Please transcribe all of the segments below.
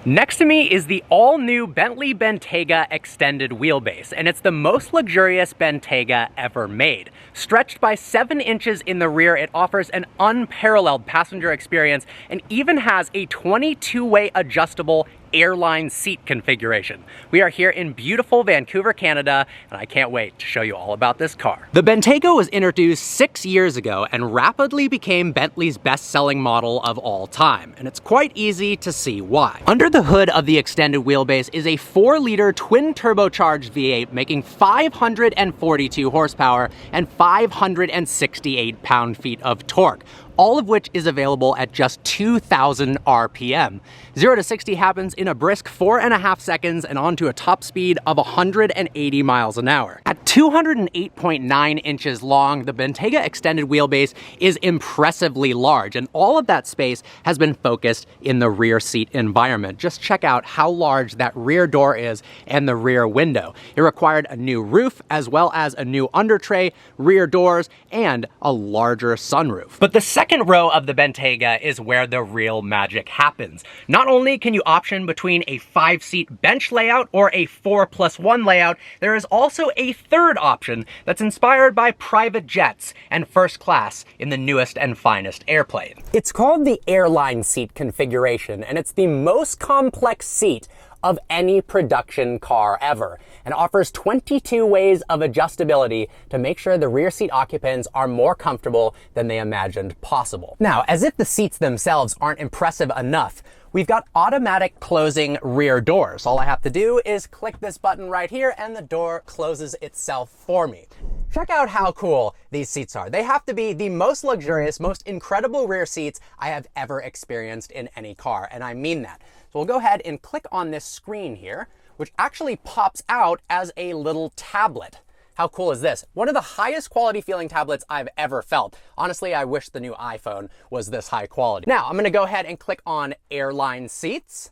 Next to me is the all-new Bentley Bentayga extended wheelbase, and it's the most luxurious Bentayga ever made. Stretched by 7 inches in the rear, it offers an unparalleled passenger experience and even has a 22-way adjustable airline seat configuration. We are here in beautiful Vancouver, Canada, and I can't wait to show you all about this car. The Bentayga was introduced 6 years ago and rapidly became Bentley's best-selling model of all time, and it's quite easy to see why. Under the hood of the extended wheelbase is a 4-liter twin-turbocharged V8 making 542 horsepower and 568 pound-feet of torque, all of which is available at just 2,000 RPM. 0 to 60 happens in a brisk 4.5 seconds and onto a top speed of 180 miles an hour. At 208.9 inches long, the Bentayga extended wheelbase is impressively large, and all of that space has been focused in the rear seat environment. Just check out how large that rear door is and the rear window. It required a new roof as well as a new under tray, rear doors, and a larger sunroof. But the second row of the Bentayga is where the real magic happens. Not only can you option between a 5-seat bench layout or a 4+1 layout, there is also a third option that's inspired by private jets and first class in the newest and finest airplane. It's called the airline seat configuration, and it's the most complex seat of any production car ever, and offers 22 ways of adjustability to make sure the rear seat occupants are more comfortable than they imagined possible. Now, as if the seats themselves aren't impressive enough, we've got automatic closing rear doors. All I have to do is click this button right here and the door closes itself for me. Check out how cool these seats are. They have to be the most luxurious, most incredible rear seats I have ever experienced in any car, and I mean that. So we'll go ahead and click on this screen here, which actually pops out as a little tablet. How cool is this? One of the highest quality feeling tablets I've ever felt. Honestly, I wish the new iPhone was this high quality. Now, I'm gonna go ahead and click on airline seats,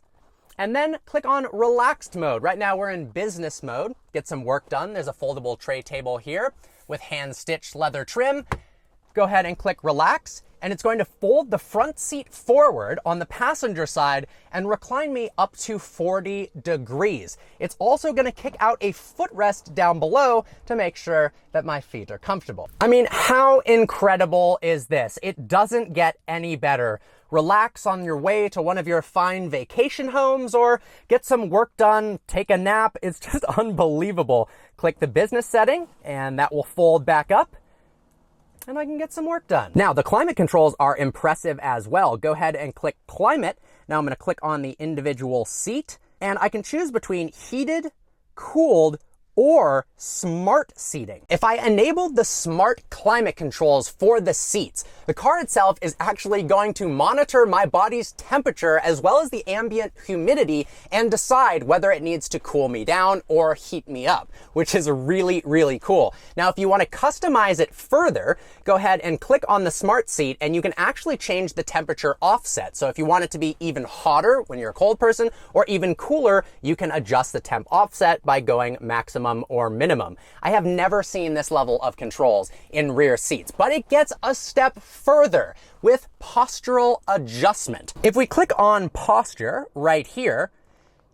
and then click on relaxed mode. Right now we're in business mode. Get some work done. There's a foldable tray table here with hand-stitched leather trim. Go ahead and click relax, and it's going to fold the front seat forward on the passenger side and recline me up to 40 degrees. It's also going to kick out a footrest down below to make sure that my feet are comfortable. I mean, how incredible is this? It doesn't get any better. Relax on your way to one of your fine vacation homes or get some work done, take a nap. It's just unbelievable. Click the business setting and that will fold back up, and I can get some work done. Now, the climate controls are impressive as well. Go ahead and click climate. Now I'm going to click on the individual seat, and I can choose between heated, cooled, or smart seating. If I enabled the smart climate controls for the seats, the car itself is actually going to monitor my body's temperature as well as the ambient humidity and decide whether it needs to cool me down or heat me up, which is really, really cool. Now, if you want to customize it further, go ahead and click on the smart seat and you can actually change the temperature offset. So if you want it to be even hotter when you're a cold person or even cooler, you can adjust the temp offset by going maximum or minimum. I have never seen this level of controls in rear seats, but it gets a step further with postural adjustment. If we click on posture right here,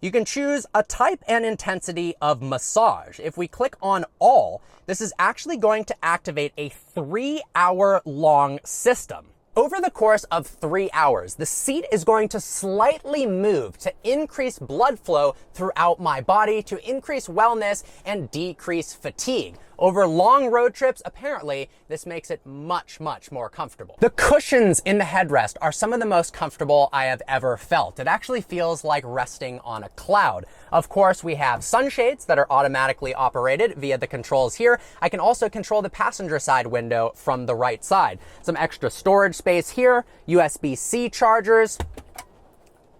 you can choose a type and intensity of massage. If we click on all, this is actually going to activate a 3-hour-long system. Over the course of 3 hours, the seat is going to slightly move to increase blood flow throughout my body, to increase wellness and decrease fatigue. Over long road trips, apparently, this makes it much, much more comfortable. The cushions in the headrest are some of the most comfortable I have ever felt. It actually feels like resting on a cloud. Of course, we have sunshades that are automatically operated via the controls here. I can also control the passenger side window from the right side. Some extra storage space here, USB-C chargers.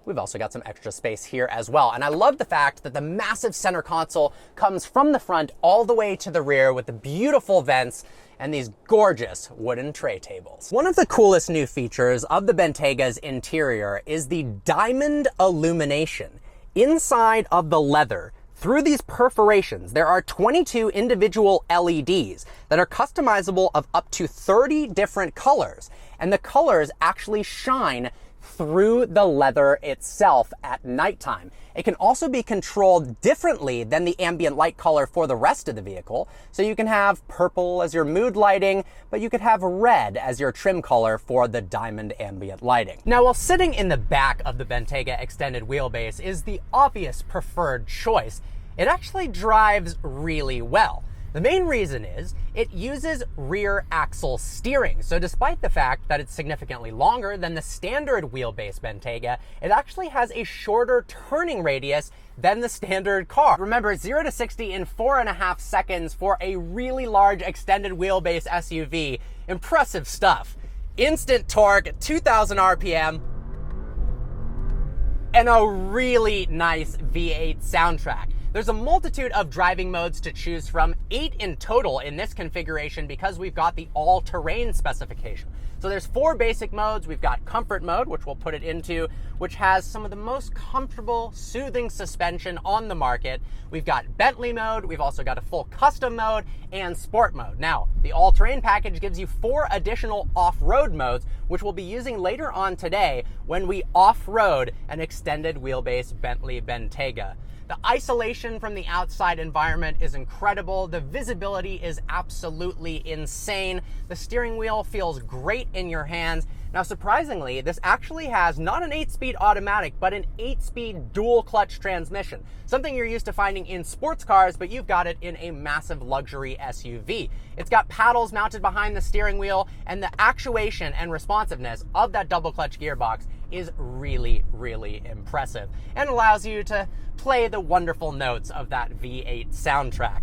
We've also got some extra space here as well. And I love the fact that the massive center console comes from the front all the way to the rear with the beautiful vents and these gorgeous wooden tray tables. One of the coolest new features of the Bentayga's interior is the diamond illumination. Inside of the leather, through these perforations, there are 22 individual LEDs that are customizable of up to 30 different colors. And the colors actually shine through the leather itself at nighttime. It can also be controlled differently than the ambient light color for the rest of the vehicle. So you can have purple as your mood lighting, but you could have red as your trim color for the diamond ambient lighting. Now, while sitting in the back of the Bentayga extended wheelbase is the obvious preferred choice, it actually drives really well. The main reason is it uses rear axle steering. So despite the fact that it's significantly longer than the standard wheelbase Bentayga, it actually has a shorter turning radius than the standard car. Remember, 0 to 60 in 4.5 seconds for a really large extended wheelbase SUV. Impressive stuff. Instant torque, 2,000 RPM, and a really nice V8 soundtrack. There's a multitude of driving modes to choose from, 8 in total in this configuration because we've got the all-terrain specification. So there's 4 basic modes. We've got comfort mode, which we'll put it into, which has some of the most comfortable, soothing suspension on the market. We've got Bentley mode. We've also got a full custom mode and sport mode. Now, the all-terrain package gives you 4 additional off-road modes, which we'll be using later on today when we off-road an extended wheelbase Bentley Bentayga. The isolation from the outside environment is incredible. The visibility is absolutely insane. The steering wheel feels great in your hands. Now, surprisingly, this actually has not an 8-speed automatic, but an 8-speed dual clutch transmission, something you're used to finding in sports cars, but you've got it in a massive luxury SUV. It's got paddles mounted behind the steering wheel, and the actuation and responsiveness of that double clutch gearbox is really, really impressive and allows you to play the wonderful notes of that V8 soundtrack.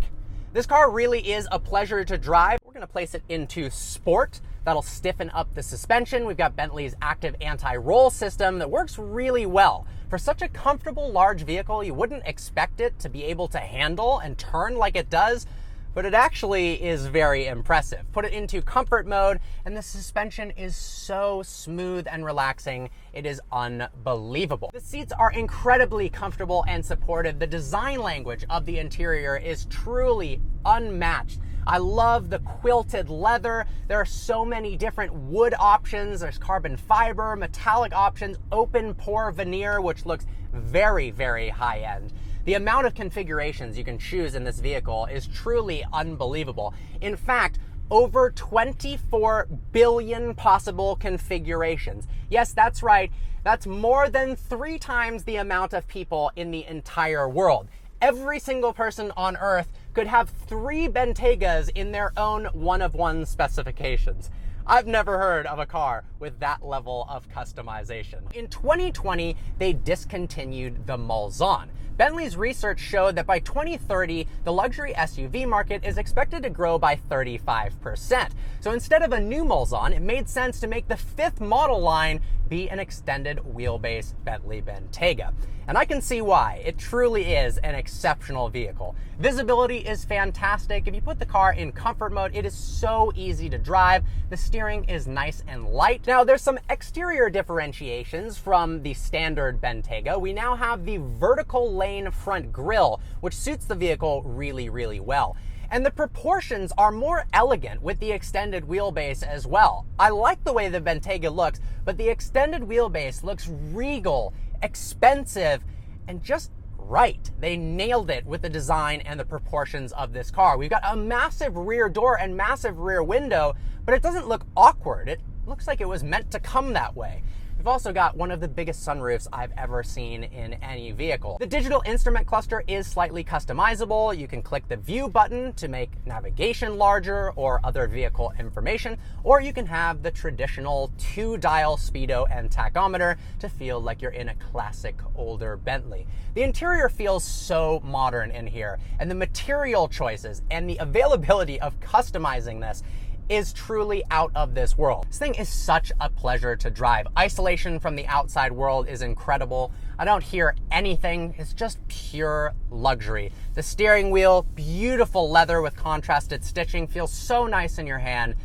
This car really is a pleasure to drive. We're going to place it into sport. That'll stiffen up the suspension. We've got Bentley's active anti-roll system that works really well. For such a comfortable large vehicle, you wouldn't expect it to be able to handle and turn like it does, but it actually is very impressive. Put it into comfort mode, and the suspension is so smooth and relaxing, it is unbelievable. The seats are incredibly comfortable and supportive. The design language of the interior is truly unmatched. I love the quilted leather. There are so many different wood options. There's carbon fiber, metallic options, open pore veneer, which looks very, very high end. The amount of configurations you can choose in this vehicle is truly unbelievable. In fact, over 24 billion possible configurations. Yes, that's right. That's more than 3 times the amount of people in the entire world. Every single person on Earth could have 3 Bentaygas in their own one-of-one specifications. I've never heard of a car with that level of customization. In 2020, they discontinued the Mulsanne. Bentley's research showed that by 2030, the luxury SUV market is expected to grow by 35%. So instead of a new Mulsanne, it made sense to make the 5th model line be an extended wheelbase Bentley Bentayga. And I can see why. It truly is an exceptional vehicle. Visibility is fantastic. If you put the car in comfort mode, it is so easy to drive. The steering is nice and light. Now, there's some exterior differentiations from the standard Bentayga. We now have the vertical lane front grille, which suits the vehicle really, really well. And the proportions are more elegant with the extended wheelbase as well. I like the way the Bentayga looks, but the extended wheelbase looks regal, expensive, and just right. They nailed it with the design and the proportions of this car. We've got a massive rear door and massive rear window, but it doesn't look awkward. It looks like it was meant to come that way. We've also got one of the biggest sunroofs I've ever seen in any vehicle. The digital instrument cluster is slightly customizable. You can click the view button to make navigation larger or other vehicle information, or you can have the traditional 2-dial speedo and tachometer to feel like you're in a classic older Bentley. The interior feels so modern in here, and the material choices and the availability of customizing this is truly out of this world. This thing is such a pleasure to drive. Isolation from the outside world is incredible. I don't hear anything. It's just pure luxury. The steering wheel, beautiful leather with contrasted stitching, feels so nice in your hand.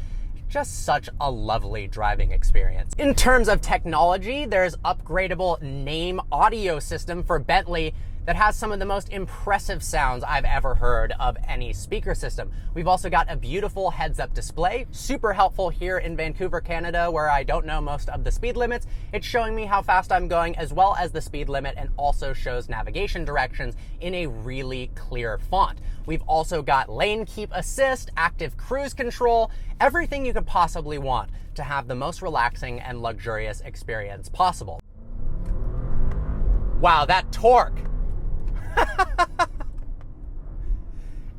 Just such a lovely driving experience. In terms of technology, there's upgradable name audio system for Bentley that has some of the most impressive sounds I've ever heard of any speaker system. We've also got a beautiful heads-up display, super helpful here in Vancouver, Canada, where I don't know most of the speed limits. It's showing me how fast I'm going as well as the speed limit, and also shows navigation directions in a really clear font. We've also got lane keep assist, active cruise control, everything you could possibly want to have the most relaxing and luxurious experience possible. Wow, that torque!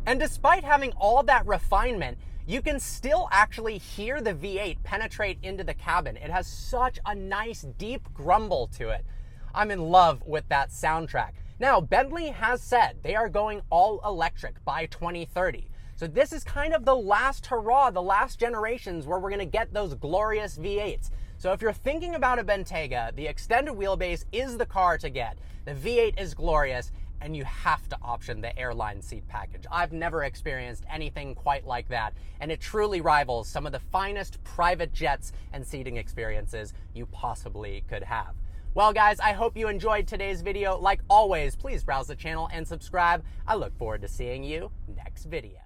And despite having all that refinement, you can still actually hear the V8 penetrate into the cabin. It has such a nice deep grumble to it. I'm in love with that soundtrack. Now, Bentley has said they are going all electric by 2030. So this is kind of the last hurrah, the last generations where we're gonna get those glorious V8s. So if you're thinking about a Bentayga, the extended wheelbase is the car to get. The V8 is glorious, and you have to option the airline seat package. I've never experienced anything quite like that, and it truly rivals some of the finest private jets and seating experiences you possibly could have. Well guys, I hope you enjoyed today's video. Like always, please browse the channel and subscribe. I look forward to seeing you next video.